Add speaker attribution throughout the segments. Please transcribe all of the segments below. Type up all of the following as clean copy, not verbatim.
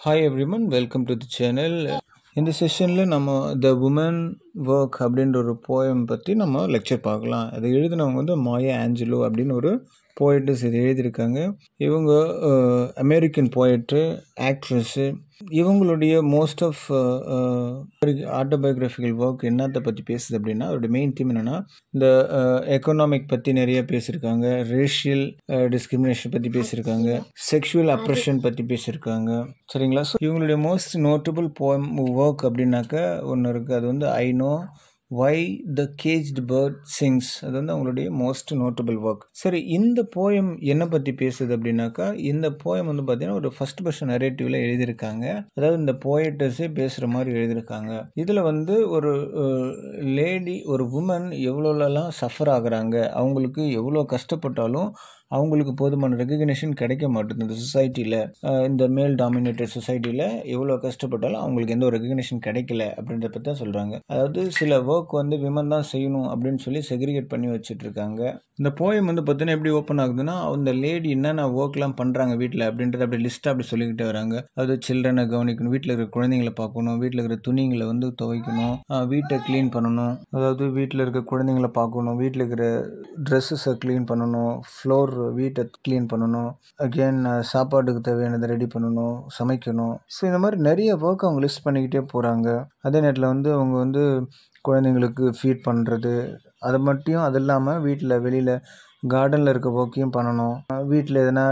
Speaker 1: Hi everyone, welcome to the channel. இந்த செஷனில் நம்ம த உமன் ஒர்க் அப்படின்ற ஒரு போயம் பற்றி நம்ம லெக்சர் பார்க்கலாம். அதை எழுதினவங்க வந்து மாயா ஆஞ்சலோ அப்படின்னு ஒரு போய்ட்ஸ் இது எழுதியிருக்காங்க. இவங்க அமெரிக்கன் போய்ட்டு, ஆக்ட்ரஸ்ஸு. இவங்களுடைய மோஸ்ட் ஆஃப் ஆட்டோபயோகிராஃபிக்கல் ஒர்க் என்னத்தை பற்றி பேசுது அப்படின்னா, அவருடைய மெயின் தீம் என்னென்னா இந்த எக்கனாமிக் பற்றி நிறைய பேசியிருக்காங்க, ரேஷியல் டிஸ்கிரிமினேஷன் பற்றி பேசியிருக்காங்க, செக்ஷுவல் அப்ரெஷன் பற்றி பேசியிருக்காங்க. சரிங்களா? ஸோ இவங்களுடைய மோஸ்ட் நோட்டபிள் போயம் ஒர்க் அப்படின்னாக்கா ஒன்று இருக்குது. அது வந்து I know why the caged bird sings. அது வந்து அவங்களுடைய மோஸ்ட் நோட்டபிள் ஒர்க். சரி, இந்த போயம் என்ன பற்றி பேசுது அப்படின்னாக்கா, இந்த போயம் வந்து பார்த்தீங்கன்னா ஒரு ஃபர்ஸ்ட் பர்சன் நரேட்டிவில் எழுதியிருக்காங்க. அதாவது இந்த போயட்டர்ஸே பேசுகிற மாதிரி எழுதியிருக்காங்க. இதில் வந்து ஒரு லேடி, ஒரு உமன் எவ்வளோலாம் சஃபர் ஆகுறாங்க, அவங்களுக்கு எவ்வளோ கஷ்டப்பட்டாலும் அவங்களுக்கு போதுமான ரெகக்னேஷன் கிடைக்க மாட்டேங்குது இந்த சொசைட்டியில். இந்த மேல் டாமினேட்டட் சொசைட்டியில் எவ்வளோ கஷ்டப்பட்டாலும் அவங்களுக்கு எந்த ஒரு ரெகக்னேஷன் கிடைக்கல அப்படின்றத பற்றி தான் சொல்கிறாங்க. அதாவது சில ஒர்க் வந்து விமன் தான் செய்யணும் அப்படின்னு சொல்லி செக்ரிகேட் பண்ணி வச்சுட்டு இருக்காங்க. இந்த போயம் வந்து பார்த்தீங்கன்னா எப்படி ஓப்பன் ஆகுதுன்னா, அந்த லேடி என்னென்ன ஒர்க்லாம் பண்ணுறாங்க வீட்டில் அப்படின்றத அப்படி லிஸ்ட்டாக அப்படி சொல்லிக்கிட்டே வராங்க. அது சில்ட்ரனை கவனிக்கணும், வீட்டில் இருக்கிற குழந்தைங்களை பார்க்கணும், வீட்டில் இருக்கிற துணிங்களை வந்து துவைக்கணும், வீட்டை க்ளீன் பண்ணணும், அதாவது வீட்டில் இருக்கிற குழந்தைங்களை பார்க்கணும், வீட்டில் இருக்கிற ட்ரெஸ்ஸஸை க்ளீன் பண்ணணும், ஃப்ளோர் வீட்டை க்ளீன் பண்ணணும், அகெயின் சாப்பாட்டுக்கு தேவையானதை ரெடி பண்ணணும், சமைக்கணும். ஸோ இந்த மாதிரி நிறைய ஒர்க் அவங்க லிஸ்ட் பண்ணிக்கிட்டே போகிறாங்க. அதே நேரத்தில் வந்து அவங்க வந்து குழந்தைங்களுக்கு ஃபீட் பண்ணுறது, அது மட்டும் அது இல்லாமல் வீட்டில் வெளியில் கார்டனில் இருக்க ஒர்க்கையும் பண்ணணும். வீட்டில் எதனா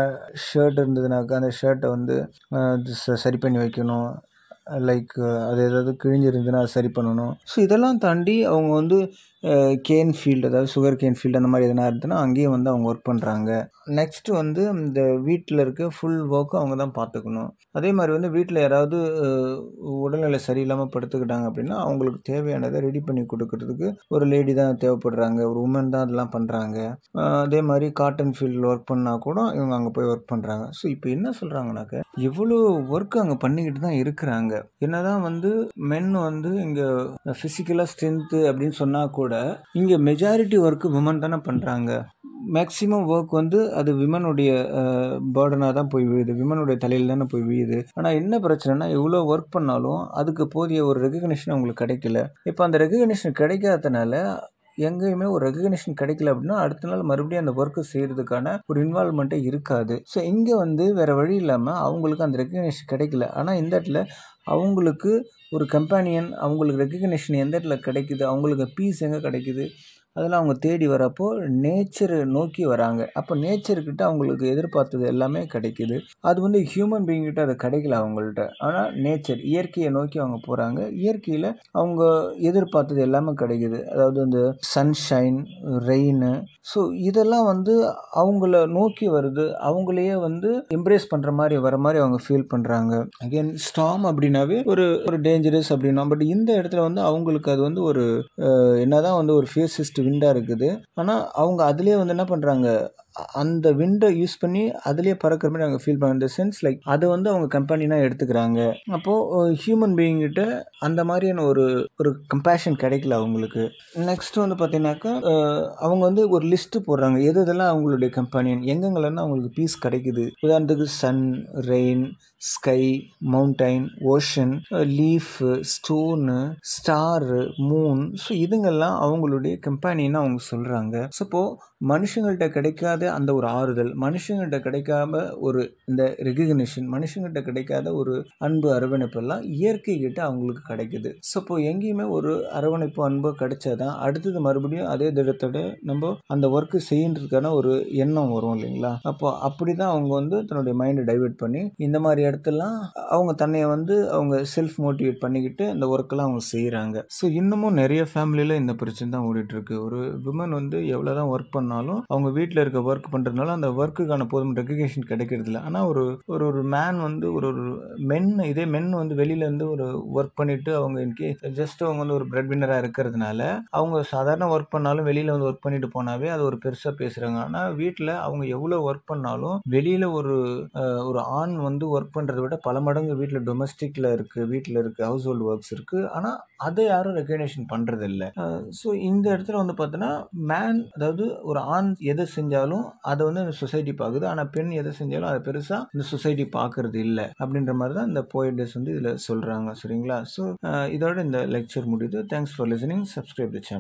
Speaker 1: ஷர்ட் இருந்ததுனாக்கா அந்த ஷர்ட்டை வந்து சரி பண்ணி வைக்கணும். லைக் அது ஏதாவது கிழிஞ்சிருந்துன்னா அது சரி பண்ணணும். ஸோ இதெல்லாம் தாண்டி அவங்க வந்து கேன் ஃபீல்டு, அதாவது சுகர் கேன் ஃபீல்டு அந்த மாதிரி எதனா இருந்துன்னா அங்கேயும் வந்து அவங்க ஒர்க் பண்ணுறாங்க. நெக்ஸ்ட்டு வந்து இந்த வீட்டில் இருக்க ஃபுல் ஒர்க்கும் அவங்க தான் பார்த்துக்கணும். அதே மாதிரி வந்து வீட்டில் யாராவது உடல்நிலை சரியில்லாமல் படுத்துக்கிட்டாங்க அப்படின்னா அவங்களுக்கு தேவையானதை ரெடி பண்ணி கொடுக்கறதுக்கு ஒரு லேடி தான் தேவைப்படுறாங்க, ஒரு உமன் தான் அதெல்லாம் பண்ணுறாங்க. அதே மாதிரி காட்டன் ஃபீல்டில் ஒர்க் பண்ணால் கூட இவங்க அங்கே போய் ஒர்க் பண்ணுறாங்க. ஸோ இப்போ என்ன சொல்கிறாங்கனாக்க, எவ்வளோ ஒர்க் அங்கே பண்ணிக்கிட்டு தான் இருக்கிறாங்க. என்னதான் வந்து மென் வந்து இங்கே ஃபிசிக்கலாக ஸ்ட்ரென்த்து அப்படின்னு சொன்னால் கூட இங்கே மெஜாரிட்டி ஒர்க்கு விமன் தானே பண்ணுறாங்க. மேக்ஸிமம் ஒர்க் வந்து அது விமனுடைய பேர்டனாக தான் போய் விழுது, விமனுடைய தலையில் தானே போய் விழுது. ஆனால் என்ன பிரச்சனைனா, எவ்வளோ ஒர்க் பண்ணாலும் அதுக்கு போதிய ஒரு ரெகக்னேஷன் அவங்களுக்கு கிடைக்கல. இப்போ அந்த ரெகக்னேஷன் கிடைக்காதனால எங்கேயுமே ஒரு ரெகக்னேஷன் கிடைக்கல அப்படின்னா அடுத்த நாள் மறுபடியும் அந்த ஒர்க்கு செய்கிறதுக்கான ஒரு இன்வால்மெண்ட்டே இருக்காது. ஸோ இங்கே வந்து வேறு வழி இல்லாமல் அவங்களுக்கு அந்த ரெகக்னேஷன் கிடைக்கல. ஆனால் இந்த இடத்துல அவங்களுக்கு ஒரு கம்பேனியன், அவங்களுக்கு ரெகக்னேஷன் எந்த இடத்துல கிடைக்குது, அவங்களுக்கு பீஸ் எங்கே கிடைக்குது, அதெல்லாம் அவங்க தேடி வரப்போ நேச்சரை நோக்கி வராங்க. அப்போ நேச்சர்கிட்ட அவங்களுக்கு எதிர்பார்த்தது எல்லாமே கிடைக்குது. அது வந்து ஹியூமன் பீயிங்கிட்ட அது கிடைக்கல அவங்கள்ட்ட. ஆனால் நேச்சர், இயற்கையை நோக்கி அவங்க போகிறாங்க. இயற்கையில் அவங்க எதிர்பார்த்தது எல்லாமே கிடைக்குது. அதாவது இந்த சன்ஷைன், ரெயின், ஸோ இதெல்லாம் வந்து அவங்கள நோக்கி வருது. அவங்களையே வந்து எம்ப்ரேஸ் பண்ணுற மாதிரி வர மாதிரி அவங்க ஃபீல் பண்ணுறாங்க. அகெயின் ஸ்டார்ம் அப்படின்னாவே ஒரு டேஞ்சரஸ் அப்படின்னா, பட் இந்த இடத்துல வந்து அவங்களுக்கு அது வந்து ஒரு என்னதான் வந்து ஒரு ஃபியர்சிஸ்ட் விண்டாக இருக்குது. ஆனால் அவங்க அதுலேயே வந்து என்ன பண்ணுறாங்க, அந்த விண்டை யூஸ் பண்ணி அதுலேயே பறக்கிற மாதிரி அவங்க ஃபீல் பண்ணுற சென்ஸ், லைக் அதை வந்து அவங்க கம்பெனினாக எடுத்துக்கிறாங்க. அப்போது ஹியூமன் பீயிங்கிட்ட அந்த மாதிரியான ஒரு கம்பேஷன் கிடைக்கல அவங்களுக்கு. நெக்ஸ்ட் வந்து பார்த்தீங்கன்னாக்கா அவங்க வந்து ஒரு லிஸ்ட்டு போடுறாங்க, எதெல்லாம் அவங்களுடைய கம்பெனியன், எங்கெங்கெல்லாம் அவங்களுக்கு பீஸ் கிடைக்குது. உதாரணத்துக்கு sun, rain, sky, mountain, ocean, leaf, stone, star, moon. So இதுங்கெல்லாம் அவங்களுடைய கம்பெனின்னு அவங்க சொல்கிறாங்க. ஸோ இப்போது மனுஷங்கள்கிட்ட கிடைக்காத அந்த ஒரு ஆறுதல், மனுஷங்கள்கிட்ட கிடைக்காம ஒரு இந்த ரெகக்னிஷன், மனுஷங்கள்கிட்ட கிடைக்காத ஒரு அன்பு, அரவணைப்பெல்லாம் இயற்கை கிட்ட அவங்களுக்கு கிடைக்குது. ஸோ இப்போ எங்கேயுமே ஒரு அரவணைப்பு, அன்பு கிடைச்சாதான் அடுத்தது மறுபடியும் அதே திடத்தோட நம்ம அந்த ஒர்க்கு செய்யறதுக்கான ஒரு எண்ணம் வரும் இல்லைங்களா. அப்போ அப்படி தான் அவங்க வந்து தன்னுடைய மைண்டை டைவெர்ட் பண்ணி இந்த மாதிரி இடத்துலாம் அவங்க தன்னையை வந்து அவங்க செல்ஃப் மோட்டிவேட் பண்ணிக்கிட்டு அந்த ஒர்க்கெல்லாம் அவங்க செய்கிறாங்க. ஸோ இன்னமும் நிறைய ஃபேமிலியில் இந்த பிரச்சனை தான் ஓடிட்டுருக்கு. ஒரு விமன் வந்து எவ்வளோ தான் ஒர்க் பண்ணாலும் அவங்க வீட்டில் இருக்க ஒர்க் பண்ணுறதுனால அந்த ஒர்க்குக்கான போதும் ரெகக்னேஷன் கிடைக்கிறதில்ல. ஆனால் ஒரு மேன் வந்து ஒரு இதே மென் வந்து வெளியிலேருந்து ஒரு ஒர்க் பண்ணிவிட்டு அவங்க ஜஸ்ட் அவங்க வந்து ஒரு பிரெட் வின்னராக இருக்கிறதுனால அவங்க சாதாரண ஒர்க் பண்ணாலும் வெளியில் வந்து ஒர்க் பண்ணிட்டு போனாவே அது ஒரு பெருசாக பேசுகிறாங்க. ஆனால் வீட்டில் அவங்க எவ்வளோ ஒர்க் பண்ணாலும் வெளியில் ஒரு ஆண் வந்து ஒர்க் பண்ணுறதை விட பல மடங்கு வீட்டில் டொமஸ்டிக்கில் இருக்குது, வீட்டில் இருக்குது, ஹவுஸ் ஹோல்டு ஒர்க்ஸ் இருக்குது. ஆனால் அதை யாரும் ரெகக்னேஷன் பண்ணுறதில்ல. ஸோ இந்த இடத்துல வந்து பார்த்தோன்னா மேன், அதாவது ஒரு ஆண் எதை செஞ்சாலும் செஞ்சாலும் அதை வந்து இந்த சொசைட்டி பார்க்குது. ஆனால் பெண் எதை செஞ்சாலும் அதை பெருசாக இந்த சொசைட்டி பார்க்கறது இல்லை அப்படின்ற மாதிரி தான் இந்த போயட்ஸ் வந்து இதில் சொல்கிறாங்க. சரிங்களா? ஸோ இதோட இந்த லெக்சர் முடியுது. Thanks for listening. Subscribe the channel.